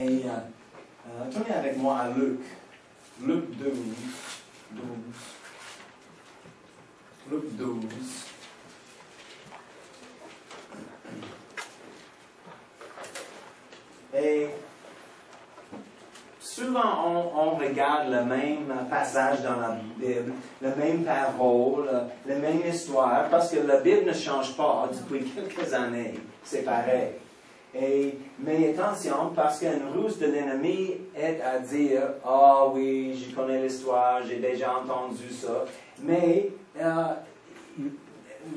Et tournez avec moi à Luc. Luc 12. Luc 12. Et souvent, on regarde le même passage dans la Bible, la même parole, la même histoire, parce que la Bible ne change pas depuis quelques années. C'est pareil. Mais attention, parce qu'une ruse de l'ennemi est à dire « Ah oui, je connais l'histoire, j'ai déjà entendu ça. » Mais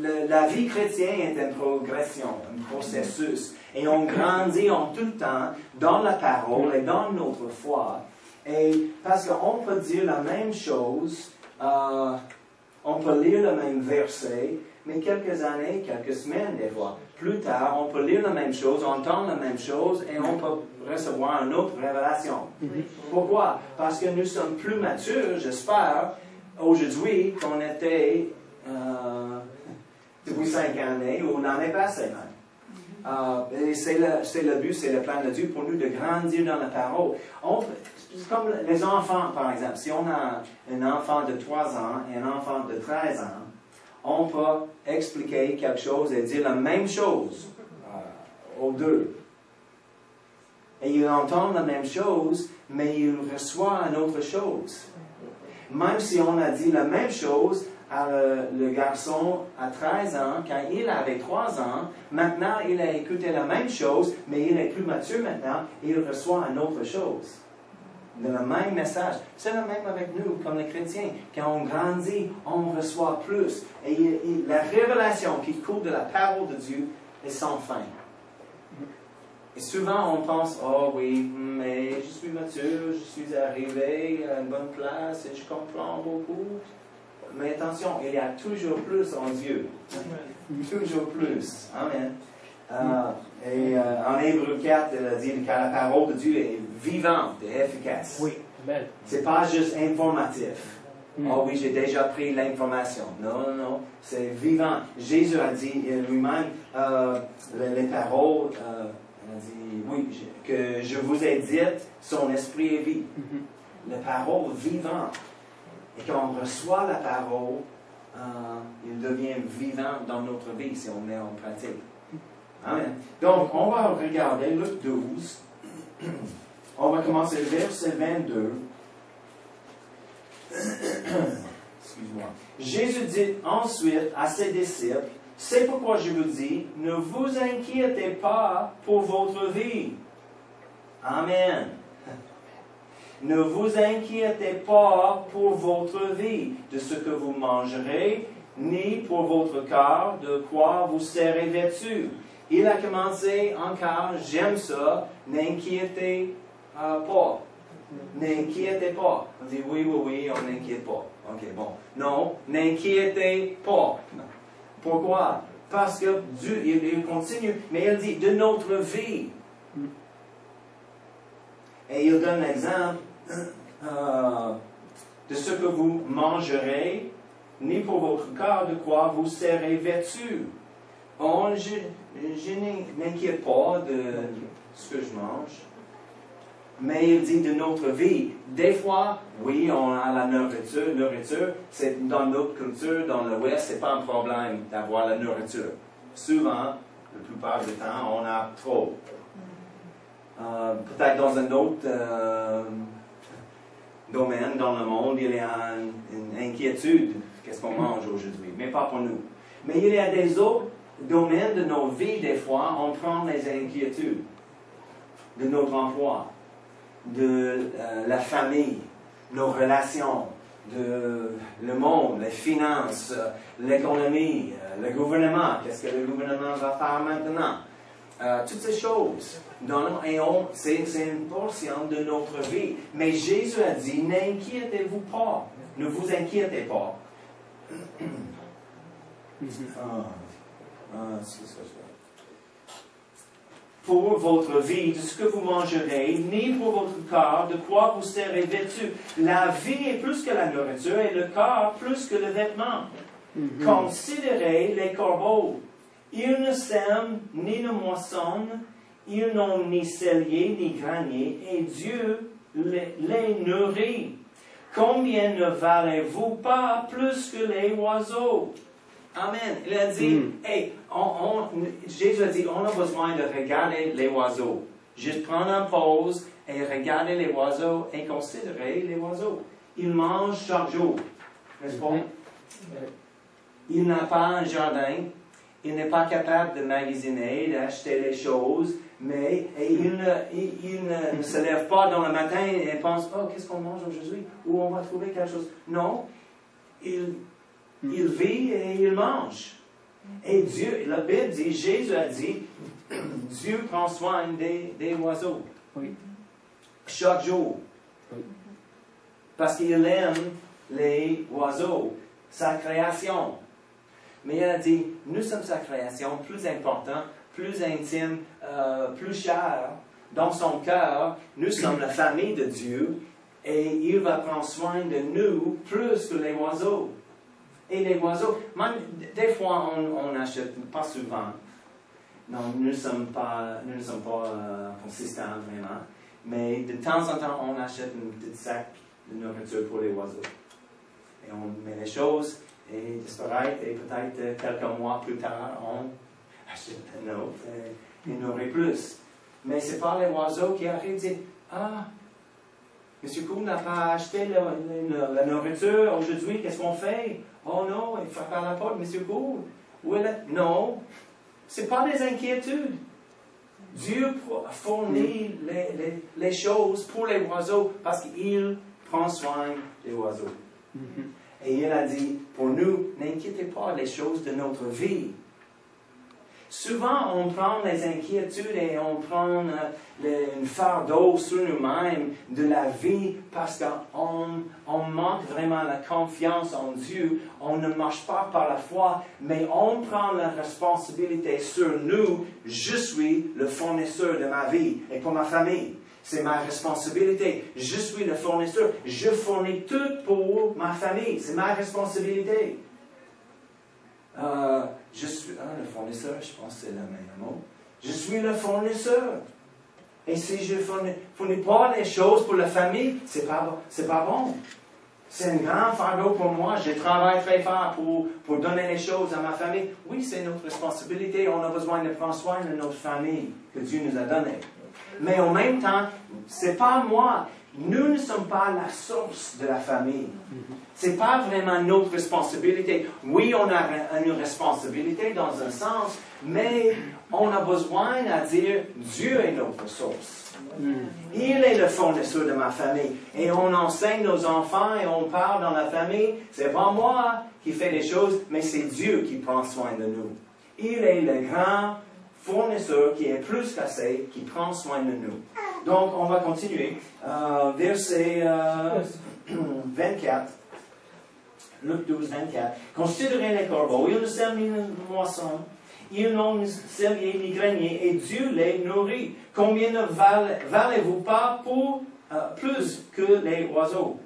la vie chrétienne est une progression, un processus. Et on grandit en tout le temps dans la parole et dans notre foi. Et parce qu'on peut dire la même chose, on peut lire le même verset, mais quelques années, quelques semaines des fois, plus tard, on peut lire la même chose, entendre la même chose, et on peut recevoir une autre révélation. Pourquoi? Parce que nous sommes plus matures, j'espère, aujourd'hui qu'on était depuis 5 années ou l'année passée même. Et c'est le but, c'est le plan de Dieu pour nous de grandir dans la parole. Comme les enfants, par exemple, si on a un enfant de 3 ans et un enfant de 13 ans, on peut expliquer quelque chose et dire la même chose aux deux. Et ils entendent la même chose, mais ils reçoivent une autre chose. Même si on a dit la même chose à le garçon à 13 ans, quand il avait 3 ans, maintenant il a écouté la même chose, mais il est plus mature maintenant, et il reçoit une autre chose. Le même message. C'est le même avec nous, comme les chrétiens. Quand on grandit, on reçoit plus. Et la révélation qui coule de la parole de Dieu est sans fin. Et souvent, on pense, oh oui, mais je suis mature, je suis arrivé à une bonne place et je comprends beaucoup. Mais attention, il y a toujours plus en Dieu. Toujours plus. Amen. En Hébreux 4, il a dit que la parole de Dieu est vivante et efficace. Oui, amen. C'est pas juste informatif. Oh oui, j'ai déjà pris l'information. Non, non, c'est vivant. Jésus a dit lui-même, les paroles, il a dit, oui, que je vous ai dit, son esprit est vie. La parole vivante. Et quand on reçoit la parole, il devient vivant dans notre vie si on met en pratique. Amen. Donc, on va regarder Luc 12. On va commencer le verset 22. Excuse-moi. Jésus dit ensuite à ses disciples, « C'est pourquoi je vous dis, ne vous inquiétez pas pour votre vie. » Amen. Ne vous inquiétez pas pour votre vie, de ce que vous mangerez, ni pour votre corps, de quoi vous serez vêtus. Il a commencé encore, j'aime ça, n'inquiétez pas. N'inquiétez pas. On dit oui, on n'inquiète pas. Ok, bon. Non, n'inquiétez pas. Pourquoi? Parce que Dieu, il continue, mais il dit de notre vie. Et il donne l'exemple de ce que vous mangerez, ni pour votre corps, de quoi vous serez vêtus. Je n'inquiète pas de ce que je mange. Mais il dit de notre vie. Des fois, oui, on a la nourriture. C'est dans notre culture, dans l'Ouest, ce n'est pas un problème d'avoir la nourriture. Souvent, la plupart du temps, on a trop. Peut-être dans un autre domaine dans le monde, il y a une inquiétude. Qu'est-ce qu'on mange aujourd'hui? Mais pas pour nous. Mais il y a des autres domaines de nos vies, des fois, on prend les inquiétudes de notre emploi, de la famille, nos relations, de le monde, les finances, l'économie, le gouvernement. Qu'est-ce que le gouvernement va faire maintenant? Toutes ces choses. C'est une portion de notre vie. Mais Jésus a dit, n'inquiétez-vous pas. Ne vous inquiétez pas. Pour votre vie, de ce que vous mangerez, ni pour votre corps, de quoi vous serez vêtus. La vie est plus que la nourriture et le corps plus que le vêtement. Considérez les corbeaux. Ils ne sèment ni ne moissonnent, Ils n'ont ni cellier ni granier, et Dieu les nourrit. Combien ne valez-vous pas plus que les oiseaux? Amen. Il a dit, hey, Jésus a dit, on a besoin de regarder les oiseaux. Juste prendre une pause et regarder les oiseaux et considérer les oiseaux. Ils mangent chaque jour, n'est-ce pas? Il n'a pas un jardin, il n'est pas capable de magasiner, d'acheter les choses, mais il ne se lève pas dans le matin et pense, oh, qu'est-ce qu'on mange aujourd'hui? Où on va trouver quelque chose? Non, il vit et il mange. Et Dieu, la Bible dit, Jésus a dit, Dieu prend soin des oiseaux. Oui. Chaque jour. Oui. Parce qu'il aime les oiseaux, sa création. Mais il a dit, nous sommes sa création plus importante, plus intime, plus chère. Dans son cœur, nous sommes la famille de Dieu et il va prendre soin de nous plus que les oiseaux. Et les oiseaux, même, des fois on achète, pas souvent. Non, nous ne sommes pas consistants vraiment. Mais de temps en temps, on achète un petit sac de nourriture pour les oiseaux. Et on met les choses et disparaît. Et peut-être quelques mois plus tard, on achète un autre et nourrit plus. Mais ce n'est pas les oiseaux qui arrivent et disent, ah, M. Cool n'a pas acheté la nourriture aujourd'hui, qu'est-ce qu'on fait? Oh non, il frappe à la porte, M. Cool. Où est la... Non, ce n'est pas des inquiétudes. Dieu fournit les choses pour les oiseaux parce qu'il prend soin des oiseaux. Et il a dit, pour nous, n'inquiétez pas des choses de notre vie. Souvent, on prend les inquiétudes et on prend une fardeau sur nous-mêmes de la vie parce qu'on manque vraiment la confiance en Dieu. On ne marche pas par la foi, mais on prend la responsabilité sur nous. Je suis le fournisseur de ma vie et pour ma famille. C'est ma responsabilité. Je suis le fournisseur. Je fournis tout pour ma famille. C'est ma responsabilité. Je suis le fournisseur, je pense que c'est le meilleur mot. Je suis le fournisseur. Et si je ne fournis pas les choses pour la famille, c'est pas bon. C'est un grand fardeau pour moi. Je travaille très fort pour donner les choses à ma famille. Oui, c'est notre responsabilité. On a besoin de prendre soin de notre famille que Dieu nous a donnée. Mais en même temps, ce n'est pas moi. Nous ne sommes pas la source de la famille. Ce n'est pas vraiment notre responsabilité. Oui, on a une responsabilité dans un sens, mais on a besoin à dire Dieu est notre source. Il est le fournisseur de ma famille. Et on enseigne nos enfants et on parle dans la famille. Ce n'est pas moi qui fais les choses, mais c'est Dieu qui prend soin de nous. Il est le grand fournisseur qui est plus qu'assez, qui prend soin de nous. Donc, on va continuer. Verset 24. Luc 12, 24. Considérez les corbeaux. Ils ne sèment ni ne moissonnent. Ils n'ont ni cellier ni granier. Et Dieu les nourrit. Combien ne valez-vous pas plus que les oiseaux?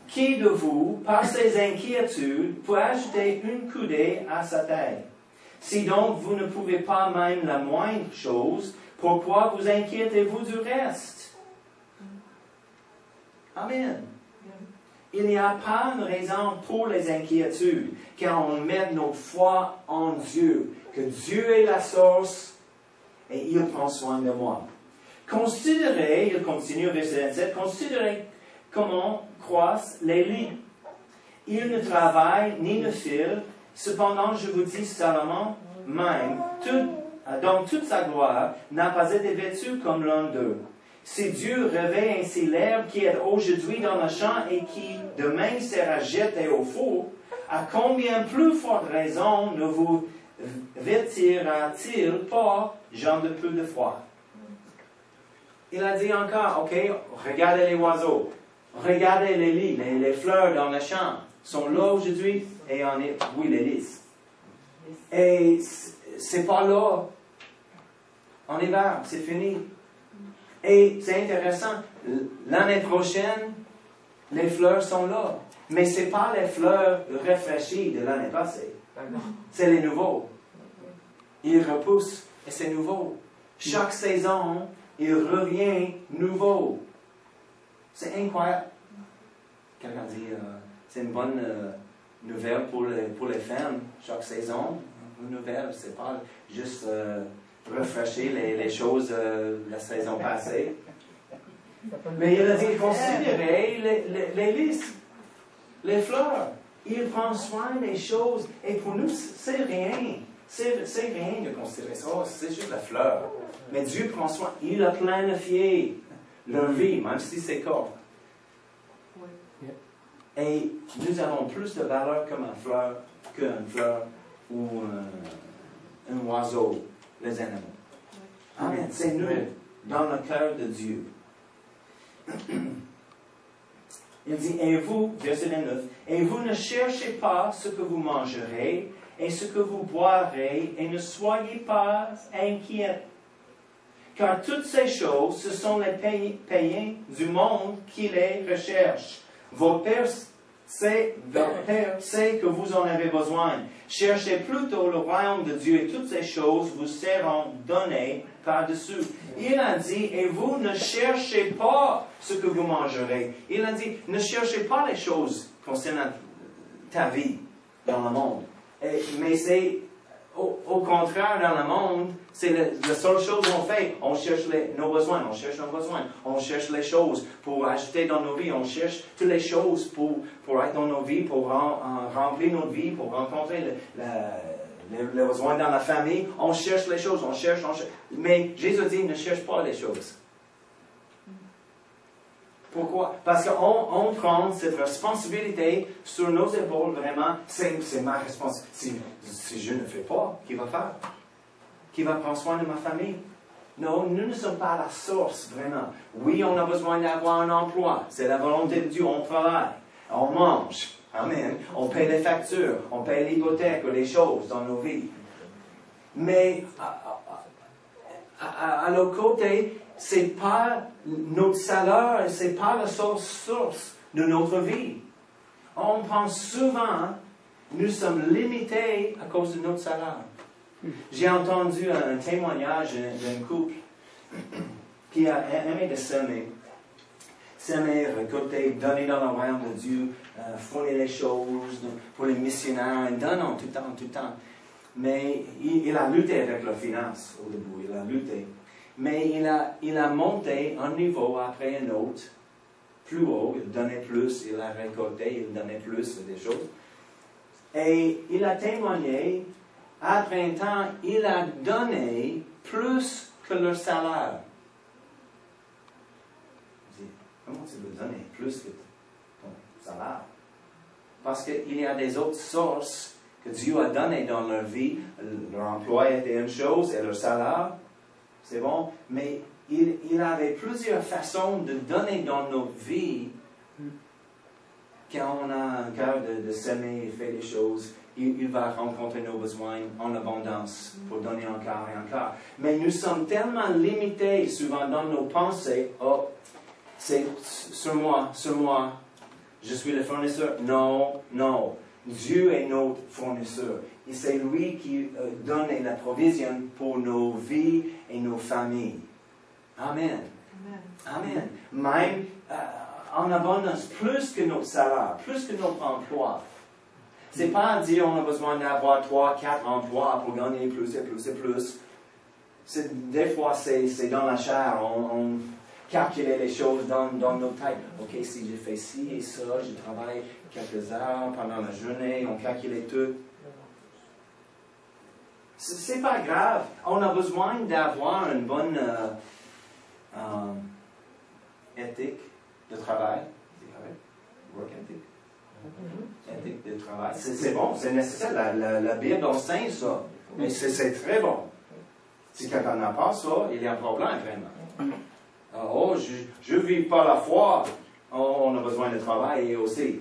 Qui de vous, par ses inquiétudes, peut ajouter une coudée à sa taille? Si donc vous ne pouvez pas même la moindre chose, pourquoi vous inquiétez-vous du reste? Amen. Il n'y a pas une raison pour les inquiétudes, car on met notre foi en Dieu, que Dieu est la source et il prend soin de moi. Considérez, il continue au verset 27, considérez comment croissent les lits. Ils ne travaillent ni ne filent. Cependant, je vous dis, Salomon, même, dans toute sa gloire, n'a pas été vêtu comme l'un d'eux. Si Dieu revêt ainsi l'herbe qui est aujourd'hui dans le champ et qui demain sera jetée au four, à combien plus forte raison ne vous vêtira-t-il pas, gens de peu de foi? Il a dit encore, ok, regardez les oiseaux, regardez les lits, les fleurs dans le champ sont là aujourd'hui et on est, oui, les lys. Et c'est pas là. En hiver, c'est fini. Et c'est intéressant, l'année prochaine, les fleurs sont là. Mais ce n'est pas les fleurs rafraîchies de l'année passée. C'est les nouveaux. Ils repoussent et c'est nouveau. Chaque saison, il revient nouveau. C'est incroyable. Quelqu'un dit, c'est une bonne nouvelle pour les femmes. Chaque saison, une nouvelle, c'est pas juste rafraîchir les choses de la saison passée. Mais il a dit, considérez les listes, les fleurs. Il prend soin des choses. Et pour nous, c'est rien. C'est rien de considérer ça. Oh, c'est juste la fleur. Mais Dieu prend soin. Il a planifié leur vie, même si c'est court. Et nous avons plus de valeur comme une fleur qu'une fleur ou un oiseau, les animaux. Amen. C'est nous, dans le cœur de Dieu. Il dit, et vous, verset 29, et vous ne cherchez pas ce que vous mangerez et ce que vous boirez, et ne soyez pas inquiets. Car toutes ces choses, ce sont les païens du monde qui les recherchent. Votre Père sait que vous en avez besoin. Cherchez plutôt le royaume de Dieu et toutes ces choses vous seront données par-dessus. Il a dit, et vous ne cherchez pas ce que vous mangerez. Il a dit, ne cherchez pas les choses concernant ta vie dans le monde. Mais c'est au contraire dans le monde, c'est la seule chose qu'on fait. On cherche nos besoins, on cherche les choses pour ajouter dans nos vies, on cherche toutes les choses pour être dans nos vies, pour remplir notre vie, pour rencontrer les besoins dans la famille. On cherche les choses, on cherche. Mais Jésus dit, ne cherche pas les choses. Pourquoi? Parce qu'on prend cette responsabilité sur nos épaules, vraiment. C'est ma responsabilité. Si je ne fais pas, qui va faire? Qui va prendre soin de ma famille? Non, nous ne sommes pas la source, vraiment. Oui, on a besoin d'avoir un emploi. C'est la volonté de Dieu. On travaille. On mange. Amen. On paye les factures. On paye l'hypothèque ou les choses dans nos vies. Mais, à l'autre côté, c'est pas notre salaire, c'est pas la source de notre vie. On pense souvent, nous sommes limités à cause de notre salaire. J'ai entendu un témoignage d'un couple qui a aimé de s'aimer, récolter, donner dans le royaume de Dieu, fournir les choses pour les missionnaires, donnant tout le temps. Mais il a lutté avec leurs finances au début, il a lutté. Mais il a monté un niveau après un autre, plus haut, il donnait plus, il a récolté, il donnait plus des choses. Et il a témoigné, après un temps, il a donné plus que leur salaire. Je dis, comment tu peux donner plus que ton salaire? Parce qu'il y a des autres sources que Dieu a données dans leur vie. Leur emploi était une chose et leur salaire. C'est bon, mais il avait plusieurs façons de donner dans notre vie quand on a un cœur de s'aimer et faire des choses. Il va rencontrer nos besoins en abondance pour donner encore et encore. Mais nous sommes tellement limités souvent dans nos pensées. Oh, c'est sur moi, je suis le fournisseur. Non. Dieu est notre fournisseur. Et c'est lui qui donne la provision pour nos vies et nos familles. Amen. Même en abondance, plus que notre salaire, plus que notre emploi. C'est pas dire qu'on a besoin d'avoir 3, 4 emplois pour gagner plus et plus. Des fois, c'est dans la chair. On calcule les choses dans nos têtes. OK, si j'ai fait ci et ça, je travaille quelques heures pendant la journée, on calcule tout. C'est pas grave. On a besoin d'avoir une bonne éthique de travail. Work ethic. Éthique de travail. C'est bon, c'est nécessaire. La Bible enseigne ça. Mais c'est très bon. Si quelqu'un n'a pas ça, il y a un problème vraiment. Oh, je ne vis pas la foi. Oh, on a besoin de travailler aussi.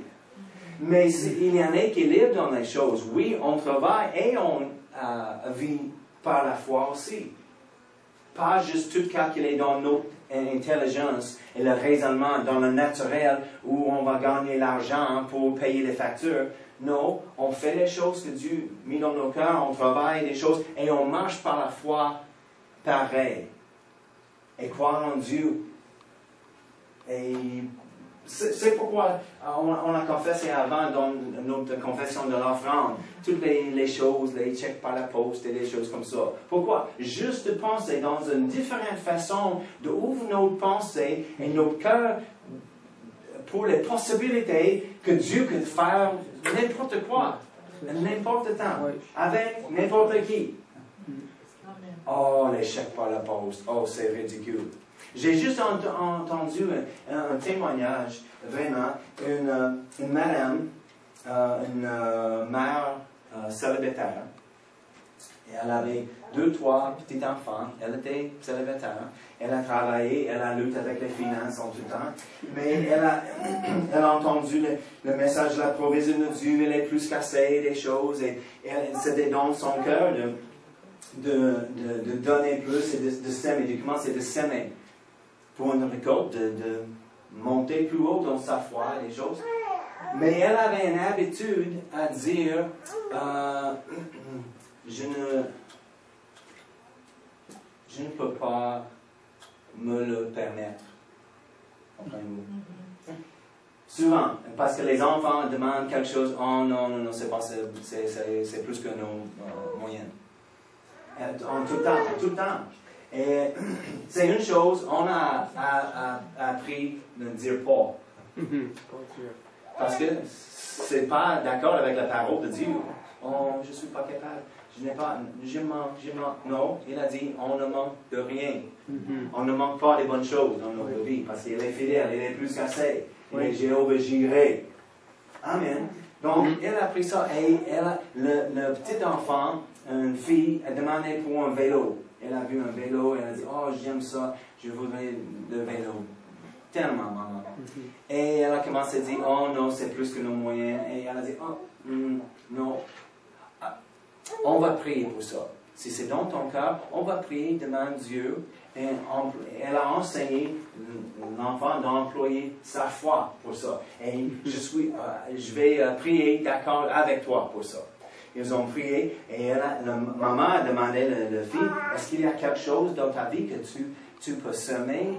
Mais il y a un équilibre dans les choses. Oui, on travaille et on vit par la foi aussi. Pas juste tout calculer dans notre intelligence et le raisonnement dans le naturel où on va gagner l'argent pour payer les factures. Non, on fait les choses que Dieu a mis dans nos cœurs, on travaille des choses et on marche par la foi pareil. et croire en Dieu. Et c'est pourquoi on a confessé avant dans notre confession de l'offrande, toutes les choses, les chèques par la poste et des choses comme ça. Pourquoi? Juste de penser dans une différente façon d'ouvrir nos pensées et nos cœurs pour les possibilités que Dieu peut faire n'importe quoi, n'importe temps, avec n'importe qui. Oh, les chèques par la poste, oh, c'est ridicule. J'ai juste entendu un témoignage, vraiment, une madame, une mère célibataire. Et elle avait 2, 3 petits-enfants. Elle était célibataire. Elle a travaillé, elle a lutté avec les finances en tout temps. Mais elle a entendu le message de la provision de Dieu. Elle est plus cassée des choses. Et c'était dans son cœur de donner plus et de s'aimer, de commencer de s'aimer pour une récolte, de monter plus haut dans sa foi et les choses. Mais elle avait une habitude à dire je ne peux pas me le permettre. Souvent, parce que les enfants demandent quelque chose, oh non, non, non, c'est plus que nos moyens. En tout temps. Et c'est une chose, on a appris de ne dire pas. Parce que c'est pas d'accord avec la parole de Dieu. Oh, je ne suis pas capable. Je manque. Non, il a dit, on ne manque de rien. On ne manque pas des bonnes choses dans notre vie. Parce qu'il est fidèle, il est plus qu'assez. Il est Jéhovah Jireh. Amen. Donc, elle a pris ça et le petit enfant, une fille, a demandé pour un vélo. Elle a vu un vélo, elle a dit, oh, j'aime ça, je voudrais le vélo. Tellement, maman. Et elle a commencé à dire, oh non, c'est plus que nos moyens. Et elle a dit, oh, non. On va prier pour ça. Si c'est dans ton cœur, on va prier, demande Dieu. Et elle a enseigné l'enfant d'employer sa foi pour ça. Et je vais prier d'accord avec toi pour ça. Ils ont prié et maman a demandé à la fille, est-ce qu'il y a quelque chose dans ta vie que tu peux semer?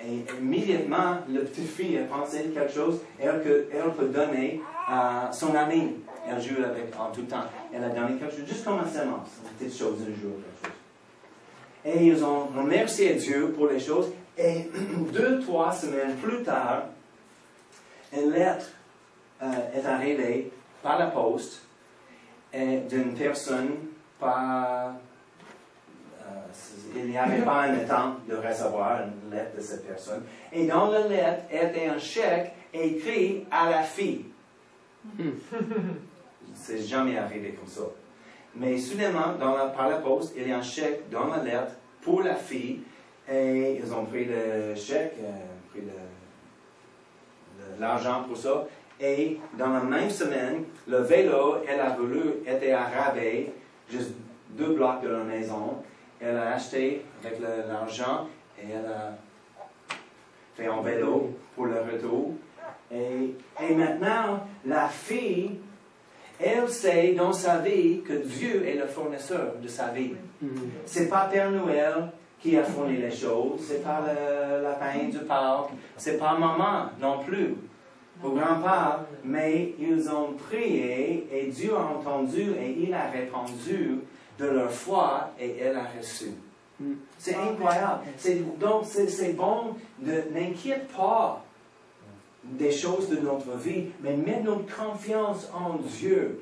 Et immédiatement, la petite fille a pensé quelque chose, elle peut donner à son ami. Elle joue avec en tout temps. Elle a donné quelque chose, juste comme une semence, une petite chose, un jour, quelque chose. Et ils ont remercié Dieu pour les choses. Et 2-3 semaines plus tard, une lettre est arrivée par la poste d'une personne il n'y avait pas un temps de recevoir une lettre de cette personne. Et dans la lettre était un chèque écrit à la fille. C'est jamais arrivé comme ça. Mais soudainement, par la poste, il y a un chèque dans la lettre pour la fille. Et ils ont pris le chèque, pris l'argent pour ça. Et dans la même semaine, le vélo, elle a voulu, était à rabais, juste 2 blocs de la maison. Elle a acheté avec l'argent et elle a fait un vélo pour le retour. Et maintenant, la fille, elle sait dans sa vie que Dieu est le fournisseur de sa vie. C'est pas Père Noël qui a fourni les choses, c'est pas le lapin du parc, c'est pas maman non plus, ou grand-père, mais ils ont prié et Dieu a entendu et il a répondu de leur foi et elle a reçu. C'est incroyable. Donc, c'est bon de n'inquiète pas des choses de notre vie, mais mettre notre confiance en Dieu,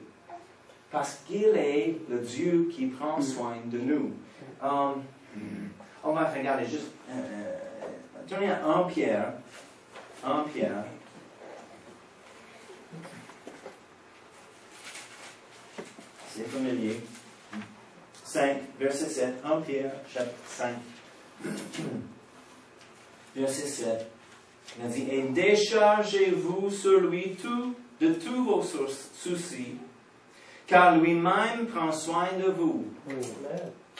parce qu'il est le Dieu qui prend soin de nous. On va regarder juste, tournez à 1 Pierre. 1 Pierre. C'est familier. 5, verset 7, 1 Pierre, chapitre 5, verset 7. Il a dit, et déchargez-vous sur lui de tous vos soucis, car lui-même prend soin de vous.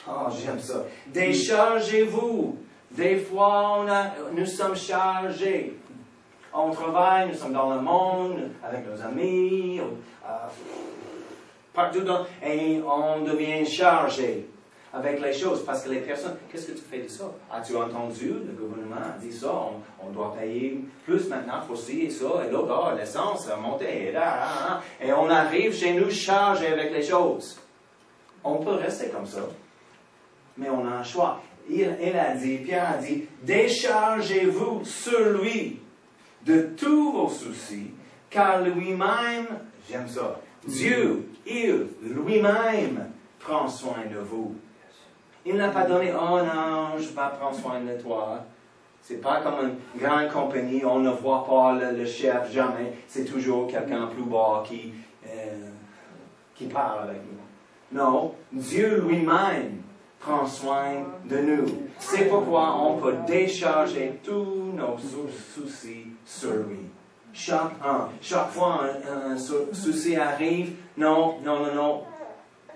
Oh, j'aime ça. Déchargez-vous. Des fois, nous sommes chargés. On travaille, nous sommes dans le monde, avec nos amis, partout et on devient chargé. avec les choses. Parce que les personnes, qu'est-ce que tu fais de ça? As-tu entendu, le gouvernement a dit ça, on doit payer plus maintenant pour ci et ça, et l'autre, l'essence a monté, et on arrive chez nous chargé avec les choses. On peut rester comme ça, mais on a un choix. Pierre a dit, déchargez-vous sur lui de tous vos soucis, car lui-même, j'aime ça, Dieu, il, lui-même, prend soin de vous. Il n'a pas donné, oh non, je vais prendre soin de toi. C'est pas comme une grande compagnie, on ne voit pas le chef jamais. C'est toujours quelqu'un plus bas qui parle avec nous. Non, Dieu lui-même prend soin de nous. C'est pourquoi on peut décharger tous nos soucis sur lui. Chaque fois un souci arrive, non.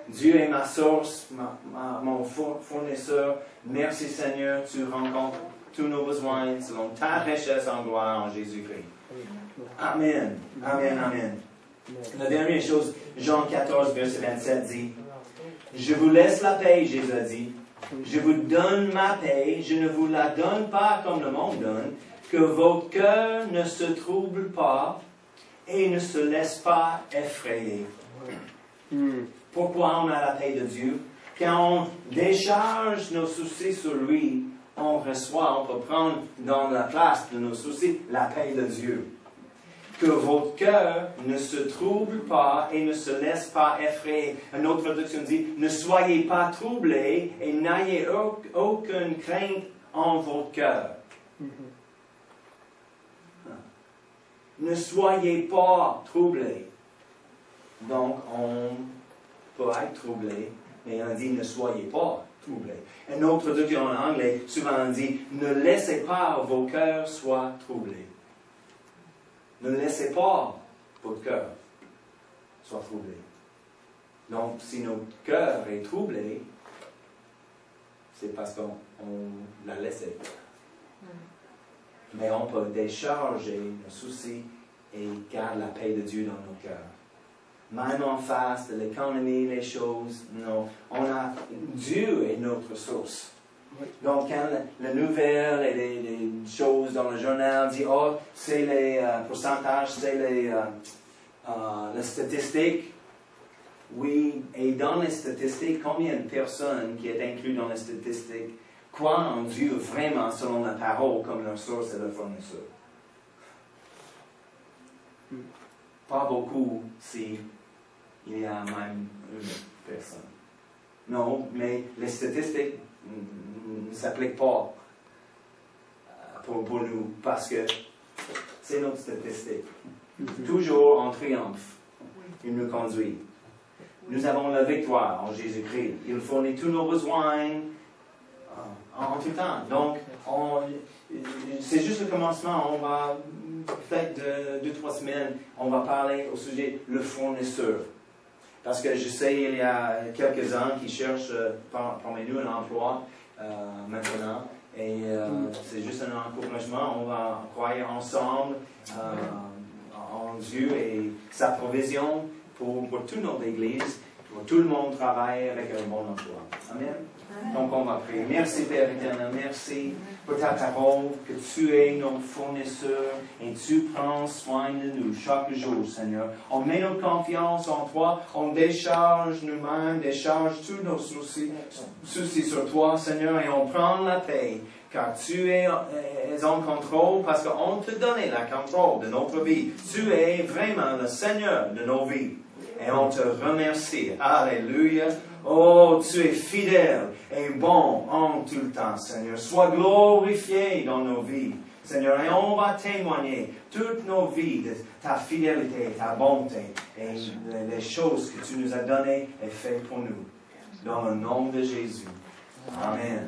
Dieu est ma source, mon fournisseur. Merci Seigneur, tu rencontres tous nos besoins selon ta richesse en gloire en Jésus-Christ. Amen. Amen, amen. La dernière chose, Jean 14, verset 27 dit, je vous laisse la paix, Jésus a dit. Je vous donne ma paix, je ne vous la donne pas comme le monde donne, que votre cœur ne se trouble pas et ne se laisse pas effrayer. Pourquoi on a la paix de Dieu? Quand on décharge nos soucis sur lui, on peut prendre dans la place de nos soucis la paix de Dieu. Que votre cœur ne se trouble pas et ne se laisse pas effrayer. Une autre traduction dit, ne soyez pas troublés et n'ayez aucune crainte en votre cœur. Ne soyez pas troublés. Donc, on peut être troublé, mais on dit ne soyez pas troublés. Une autre traduction en anglais, souvent on dit, ne laissez pas vos cœurs soient troublés. Ne laissez pas votre cœur soit troublé. Donc, si notre cœur est troublé, c'est parce qu'on l'a laissé. Mais on peut décharger nos soucis et garder la paix de Dieu dans nos cœurs. Même en face de l'économie, les choses, non. Dieu est notre source. Donc, quand la nouvelle et les choses dans le journal disent, oh, c'est les pourcentages, c'est les statistiques. Oui, et dans les statistiques, combien de personnes qui est inclus dans les statistiques croient en Dieu vraiment selon la parole comme leur source et leur fournisseur? Pas beaucoup si il y a même une personne. Non, mais les statistiques ne s'appliquent pas pour nous parce que c'est notre statistique. Toujours en triomphe, il nous conduit. Nous avons la victoire en Jésus-Christ. Il fournit tous nos besoins en tout temps. Donc, c'est juste le commencement. On va, peut-être 2-3 semaines, on va parler au sujet le fournisseur. Parce que je sais, il y a quelques-uns qui cherchent parmi nous un emploi maintenant. Et c'est juste un encouragement. On va croire ensemble en Dieu et sa provision pour toute notre Église, pour tout le monde travaille avec un bon emploi. Amen. Donc on va prier. Merci Père éternel, merci pour ta parole, que tu es notre fournisseur et tu prends soin de nous chaque jour, Seigneur. On met notre confiance en toi, on décharge nous-mêmes, décharge tous nos soucis sur toi, Seigneur, et on prend la paix, car tu es en contrôle, parce qu'on te donne la contrôle de notre vie. Tu es vraiment le Seigneur de nos vies. Et on te remercie. Alléluia. Oh, tu es fidèle et bon en tout le temps, Seigneur. Sois glorifié dans nos vies, Seigneur. Et on va témoigner toutes nos vies de ta fidélité, ta bonté et les choses que tu nous as données et faites pour nous. Dans le nom de Jésus. Amen.